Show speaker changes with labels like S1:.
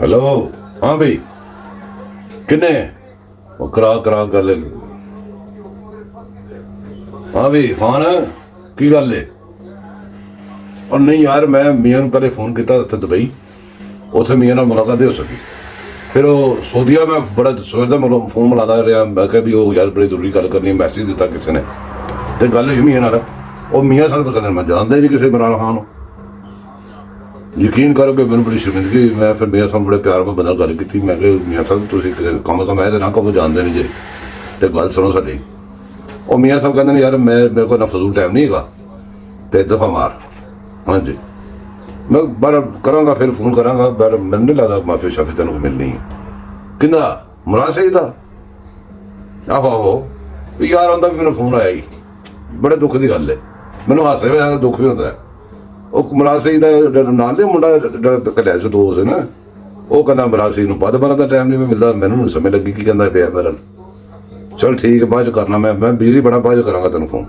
S1: hello हाँ भाई किन्ने करा गल हाँ भाई खान की गल है और नहीं यार मैं मियाँ पहले फोन किया दुबई उत्थे मियाँ नाल मुलाकात हो सकी फिर वो सोधिया मैं बड़ा सोचता मतलब फोन मिलाता रहा मैं क्या भी वो यार बड़ी जरूरी गल करनी मैसेज दिता किसी ने तो गल हुई मियाँ नाल वो मियाँ साहब तो कहते मैं जानता ही नहीं किसी इमरान खान को यकीन करो कि मैंने बड़ी शर्मिंदगी मैं फिर मियाँ साहब बड़े प्यार में बदल गल की मैं मियाँ साहब तुम कम से कम है ना कब जानते नहीं जे तो गल सुनो साडी वो मियाँ साहब कहते यार मैं मेरे को ना फजूल टाइम नहीं है तो दफा मार हाँ जी मैं बार कराँगा फिर फोन कराँगा बार मैंने नहीं लगता माफी शाफी तेन को मिलनी है किंदा मुराद सही था आहो आहो यार आंदा भी मैंने फोन आया ही बड़े दुख की गल है मैंने हासे में दुख भी होता है वो मुराद सही का नाल नहीं मुंडा कलिया से दोस्त है ना वो कहना मुराद सही पद बनने का टाइम नहीं मिलता मैंने नहीं समझ लगी की कहता पिया मेरा चल ठीक है बाद करना मैं बिजी बड़ा बाद कराँगा तेन फोन